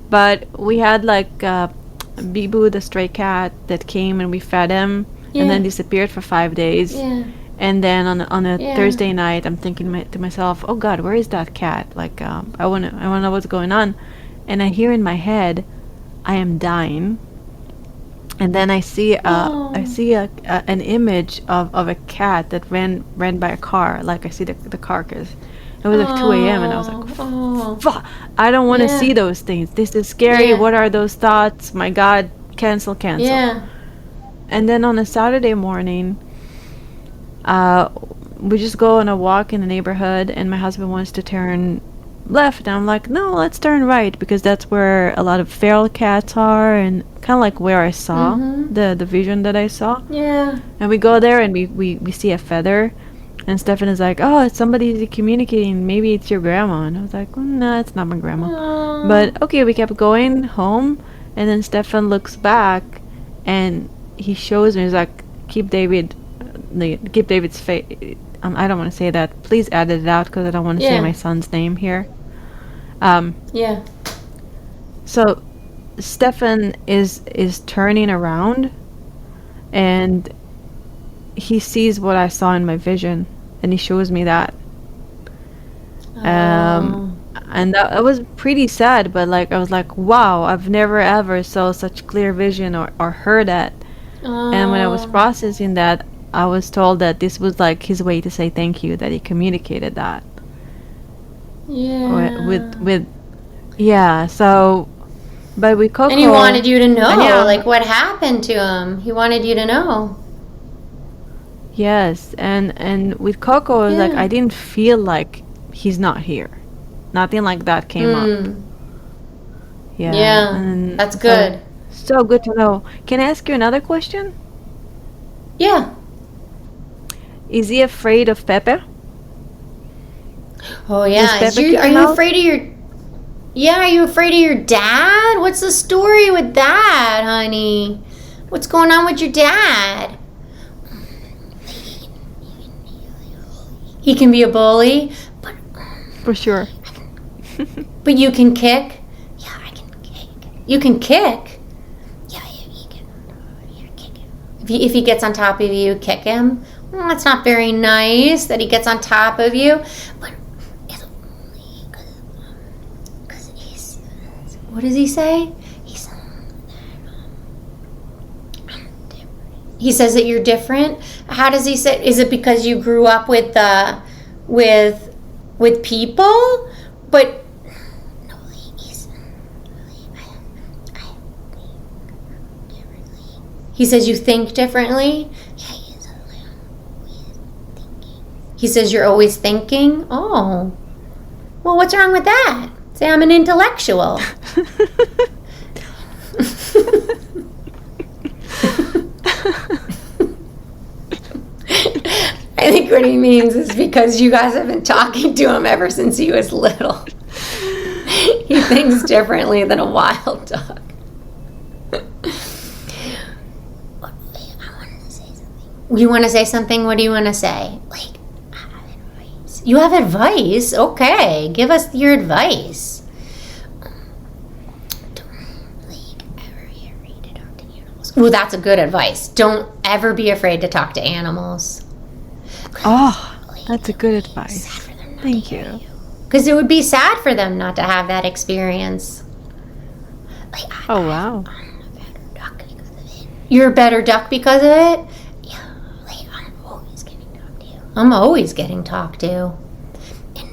but we had like Bibu, the stray cat, that came and we fed him, Yeah. and then disappeared for 5 days. Yeah. And then on a Yeah. Thursday night, I'm thinking to myself, "Oh God, where is that cat? Like, I wanna know what's going on." And I hear in my head, "I am dying." And then I see an image of a cat that ran by a car. Like I see the carcass. It was like 2 a.m. and I was like, Oh. "Fuck! I don't want to Yeah. see those things. This is scary. Yeah. What are those thoughts? My God, cancel." Yeah. And then on a Saturday morning, we just go on a walk in the neighborhood, and my husband wants to turn left, and I'm like, no, let's turn right, because that's where a lot of feral cats are, and kind of like where I saw the vision that I saw. Yeah. And we go there, and we see a feather, and Stefan is like, oh, it's somebody communicating, maybe it's your grandma. And I was like, no, it's not my grandma. Aw. But okay, we kept going home, and then Stefan looks back, and he shows me, he's like, keep David's face. I don't want to say that. Please edit it out, because I don't want to say Yeah. my son's name here. Yeah. So Stefan is turning around, and he sees what I saw in my vision, and he shows me that. Oh. And that was pretty sad, but like I was like, wow, I've never ever saw such clear vision or heard that. And when I was processing that, I was told that this was like his way to say thank you, that he communicated that. Yeah. With yeah, so but with Coco, And he wanted you to know, Yeah. like, what happened to him. He wanted you to know. yes, and with Coco, it was like Yeah. I didn't feel like he's not here. Nothing like that came up. Yeah. Yeah, and that's good. So good to know. Can I ask you another question? Yeah. Is he afraid of Pepe? Oh, yeah. Does Pepe Are come you out? afraid of your... Yeah, are you afraid of your dad? What's the story with that, honey? What's going on with your dad? He can be a bully, For sure. but you can kick. Yeah, I can kick. You can kick. Yeah, you can. Yeah, kick him. If he gets on top of you, kick him. Well, that's not very nice that he gets on top of you. But it's only because he's What does he say? he's that I'm different. He says that you're different. How does he say? Is it because you grew up with people? But No, he's I think differently. he says you think differently. Yeah, he's always thinking. He says you're always thinking. Oh, Well, what's wrong with that? Say I'm an intellectual. I think what he means is because you guys have been talking to him ever since he was little. He thinks differently than a wild dog. I wanted to say something. You want to say something? What do you want to say? Like, I have advice. You have advice? Okay, give us your advice. Don't, ever be afraid to talk to animals. Well, that's a good advice. Don't ever be afraid to talk to animals. Oh, that's a good It's sad advice. for them not Thank to hear you. Because it would be sad for them not to have that experience. Like, Oh, wow. I'm a better duck because of it. You're a better duck because of it? Yeah, like, I'm always getting talked to. I'm always getting talked to. And,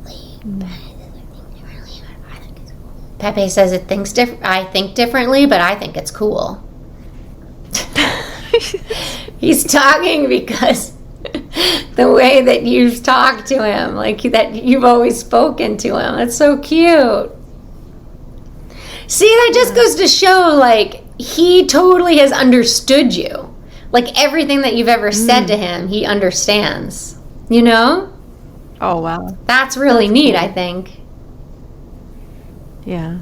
like, I think it's cool. Pepe says I think differently, but I think it's cool. He's talking because the way that you've talked to him, like that you've always spoken to him. That's so cute. See, that just goes to show, like, he totally has understood you. Like, everything that you've ever said to him, he understands. You know? Oh, wow. That's really neat, I think. Yeah.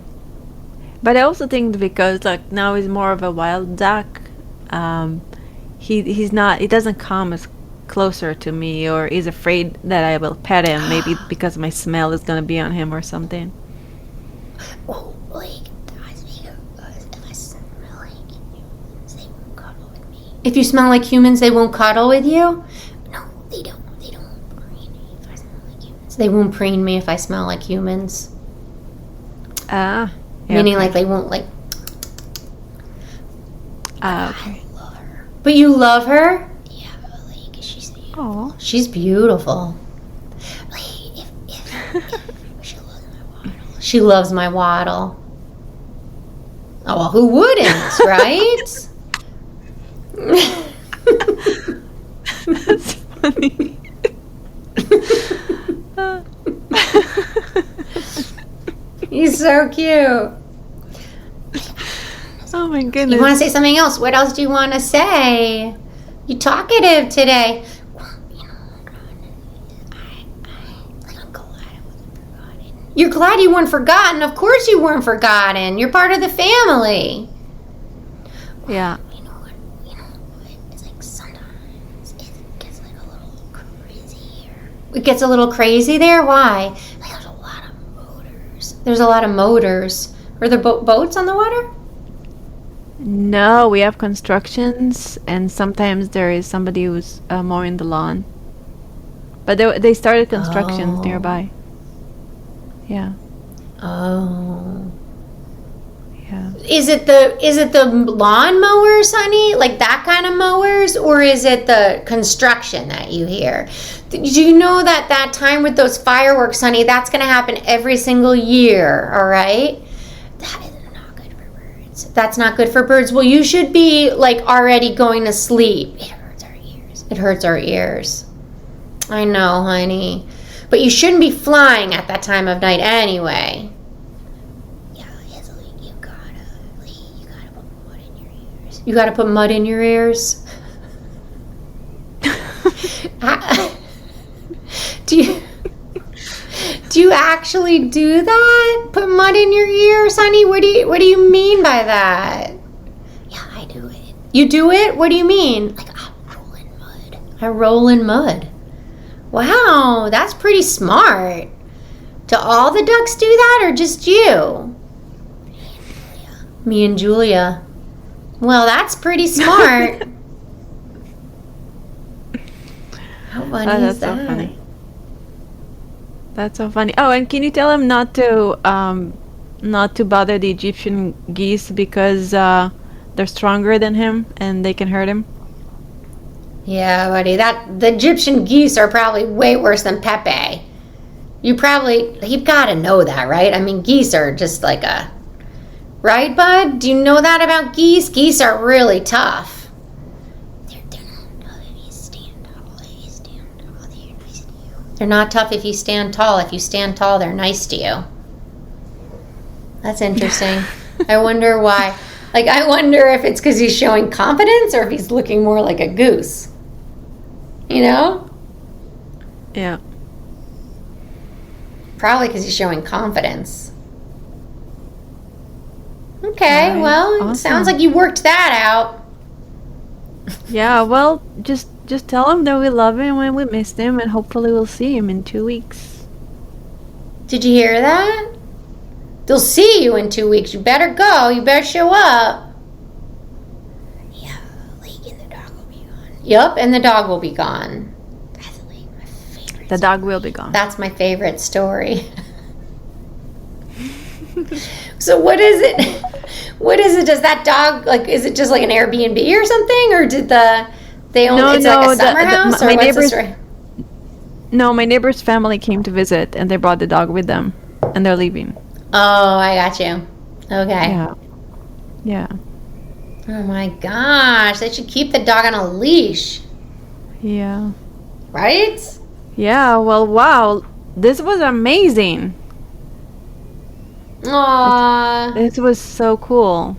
But I also think because like now he's more of a wild duck, he doesn't come as closer to me, or is afraid that I will pet him, maybe because my smell is gonna be on him or something. Well, like, that's because if I smell like humans, they won't cuddle with me. If you smell like humans, they won't cuddle with you? No, they don't. They don't preen me if I smell like humans. They won't preen me if I smell like humans. Ah. Yeah, Meaning, okay. like, they won't, like... Okay. I love her. But you love her? Yeah, like, she's beautiful. Oh. She's beautiful. Like, if she loves my waddle. She loves my waddle. Oh, well, who wouldn't, right? That's funny. He's so cute. Oh my goodness. You want to say something else? What else do you want to say? You talkative today. You know, I'm glad I wasn't forgotten. You're glad you weren't forgotten. Of course you weren't forgotten. You're part of the family. Yeah. You know what? It's like sometimes it gets like a little crazy here. It gets a little crazy there. Why? Like there's a lot of motors. There's a lot of motors. Are there boats on the water? No, we have constructions, and sometimes there is somebody who's mowing the lawn. But they started constructions Oh. nearby. Yeah, Oh. yeah. Is it the lawn mowers, honey? Like that kind of mowers? Or is it the construction that you hear? Do you know that time with those fireworks, honey, that's going to happen every single year, all right? That is not good for birds. That's not good for birds. Well, you should be, like, already going to sleep. It hurts our ears. It hurts our ears. I know, honey. But you shouldn't be flying at that time of night anyway. Yeah, it's like you gotta put mud in your ears. You got to put mud in your ears. Do you actually do that? Put mud in your ears, honey? What do you mean by that? Yeah, I do it. You do it? What do you mean? Like I roll in mud. I roll in mud. Wow, that's pretty smart. Do all the ducks do that, or just you? Me and Julia. Well, that's pretty smart. How funny Oh, is that's so that? funny. That's so funny. Oh, and can you tell him not to bother the Egyptian geese because they're stronger than him and they can hurt him? Yeah, buddy. The Egyptian geese are probably way worse than Pepe. You've got to know that, right? I mean, geese are just like right, bud? Do you know that about geese? Geese are really tough. They're not. They stand tall. They stand tall. They're nice to you. They're not tough if you stand tall. If you stand tall, they're nice to you. That's interesting. I wonder why. Like, I wonder if it's because he's showing confidence or if he's looking more like a goose. You know? Yeah. Probably because he's showing confidence. Okay, Alright, well, it awesome. sounds like you worked that out. Yeah, well, just tell him that we love him and we missed him, and hopefully we'll see him in 2 weeks. Did you hear that? They'll see you in 2 weeks. You better go. You better show up. Yeah, like, and the dog will be gone. Yup, and the dog will be gone. That's like my favorite. The dog will be gone. That's my favorite story. So what is it? What is it? Does that dog, like, is it just like an Airbnb or something? Or did they own, No, it's no, like a summer house? my Or what's the neighbors- story? No, my neighbor's family came to visit, and they brought the dog with them, and they're leaving. Oh, I got you. Okay. Yeah. Yeah. Oh my gosh. They should keep the dog on a leash. Yeah. Right? Yeah, well, wow. This was amazing. Aww. This was so cool.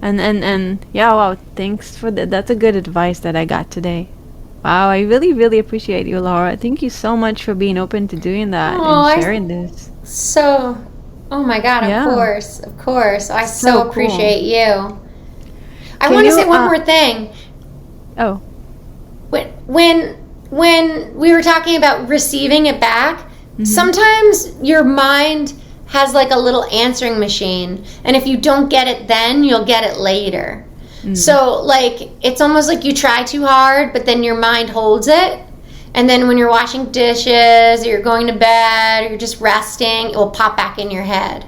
And yeah, wow, thanks for that. That's a good advice that I got today. Wow, I really, really appreciate you, Laura. Thank you so much for being open to doing that Oh, and sharing this. So, oh my God, Yeah. of course, of course. I So so cool. appreciate you. I Can want to you, say one more thing. Oh, When we were talking about receiving it back, Mm-hmm. sometimes your mind has like a little answering machine, and if you don't get it then, you'll get it later. Mm. So, like, it's almost like you try too hard, but then your mind holds it. And then when you're washing dishes, or you're going to bed, or you're just resting, it will pop back in your head.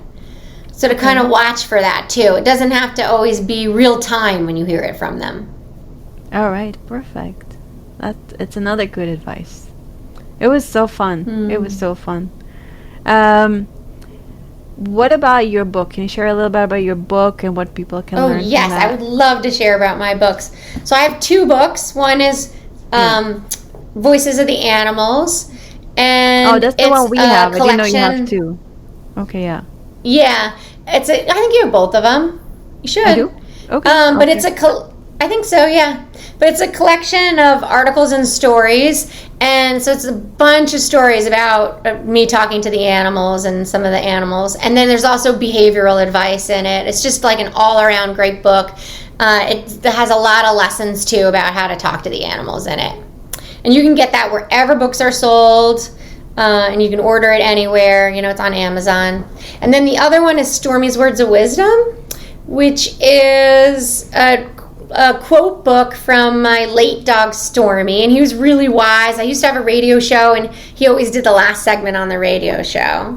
So to kind of watch for that too. It doesn't have to always be real time when you hear it from them. all right, perfect. It's another good advice. It was so fun. It was so fun. What about your book? Can you share a little bit about your book and what people can learn? Oh, yes. from that? I would love to share about my books. So I have 2 books. One is Voices of the Animals. And Oh, that's the it's one we a have. I didn't know you have collection- 2. Okay, yeah. Yeah. I think you have both of them. You should. I do? Okay. But okay. it's I think so, yeah. But it's a collection of articles and stories. And so it's a bunch of stories about me talking to the animals and some of the animals. And then there's also behavioral advice in it. It's just like an all-around great book. It has a lot of lessons, too, about how to talk to the animals in it. And you can get that wherever books are sold. And you can order it anywhere. You know, it's on Amazon. And then the other one is Stormy's Words of Wisdom, which is a quote book from my late dog Stormy, and he was really wise. I used to have a radio show, and he always did the last segment on the radio show.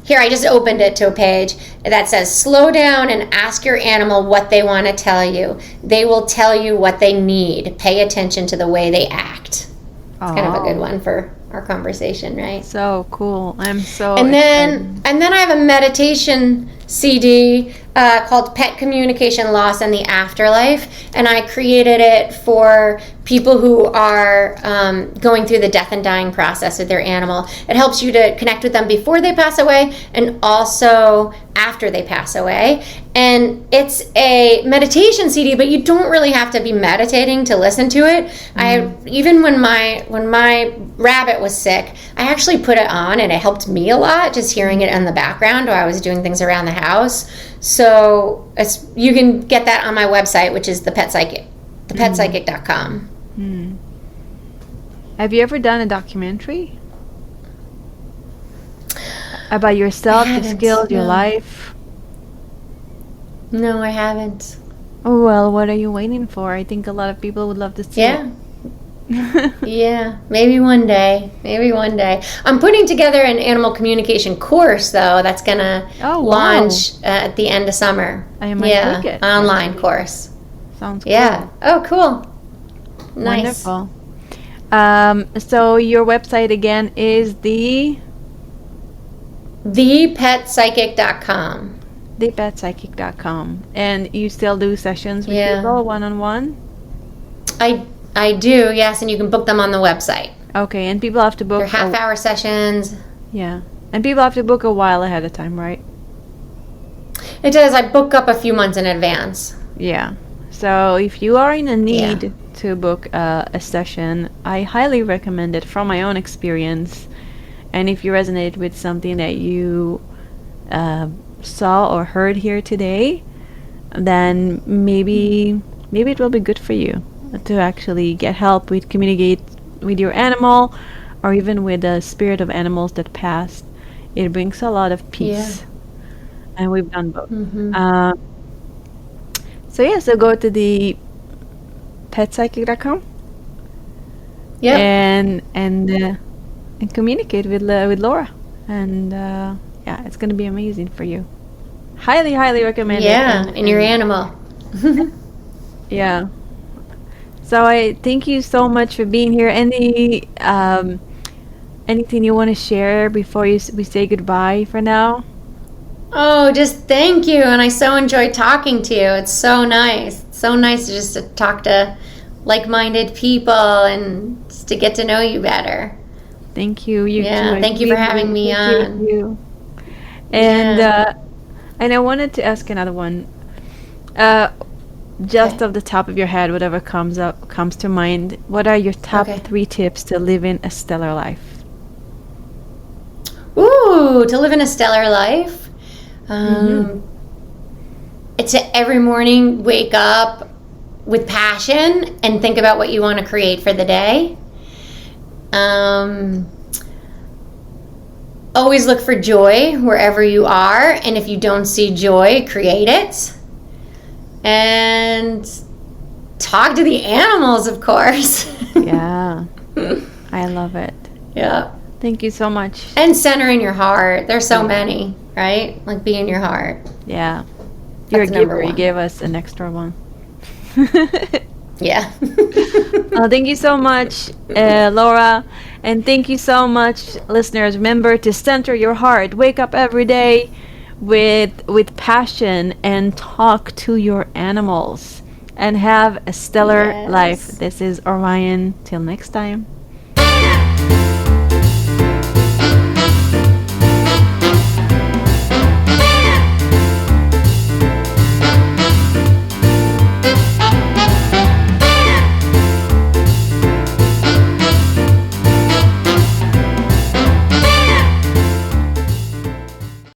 Here, I just opened it to a page that says, slow down and ask your animal what they want to tell you. They will tell you what they need. Pay attention to the way they act. It's kind of a good one for our conversation, right? So cool. I'm so And excited. then I have a meditation CD called Pet Communication Loss and the Afterlife, and I created it for people who are going through the death and dying process with their animal. It helps you to connect with them before they pass away and also after they pass away. And it's a meditation CD, but you don't really have to be meditating to listen to it. Even when my rabbit was sick, I actually put it on, and it helped me a lot, just hearing it in the background while I was doing things around the house. So you can get that on my website, which is thepetpsychic.com. Have you ever done a documentary about yourself, your haven't, skills, your no. life? No, I haven't. Oh, well, what are you waiting for? I think a lot of people would love to see Yeah. it. Yeah, maybe one day. Maybe one day. I'm putting together an animal communication course, though, that's going to Oh, wow. launch at the end of summer. I might take it. Online course. Sounds cool. Yeah. Oh, cool. Nice. Wonderful. So your website again is Thepetpsychic.com. thepetpsychic.com. And you still do sessions with Yeah. people one-on-one? I do, yes, and you can book them on the website. Okay, and people have to book. They're half-hour sessions. Yeah, and people have to book a while ahead of time, right? It does. I book up a few months in advance. Yeah. So if you are in a need to book a session, I highly recommend it from my own experience. And if you resonate with something that you saw or heard here today, then maybe it will be good for you to actually get help with communicate with your animal, or even with the spirit of animals that passed. It brings a lot of peace, and we've done both. So go to the petpsychic.com. Yeah. And communicate with Laura, and it's gonna be amazing for you. Highly recommend it. Yeah, and your animal. Yeah. So I thank you so much for being here. Any anything you want to share before we say goodbye for now? Oh, just thank you, and I so enjoyed talking to you. It's so nice. It's so nice to talk to like-minded people and just to get to know you better. Thank you. You too. Thank you for having me on. You. And and I wanted to ask another one. Just off the top of your head, whatever comes to mind, what are your top 3 tips to living a stellar life? Ooh, to live in a stellar life. It's to every morning wake up with passion and think about what you want to create for the day. Always look for joy wherever you are, and if you don't see joy, create it. And talk to the animals, of course. Yeah. I love it. Yeah. Thank you so much. And center in your heart. There's so many, right? Like, be in your heart. Yeah. You're a That's giver. #1. You gave us an extra one. Yeah. Thank you so much, Laura. And thank you so much, listeners. Remember to center your heart. Wake up every day with passion and talk to your animals. And have a stellar life. This is Orion. Till next time.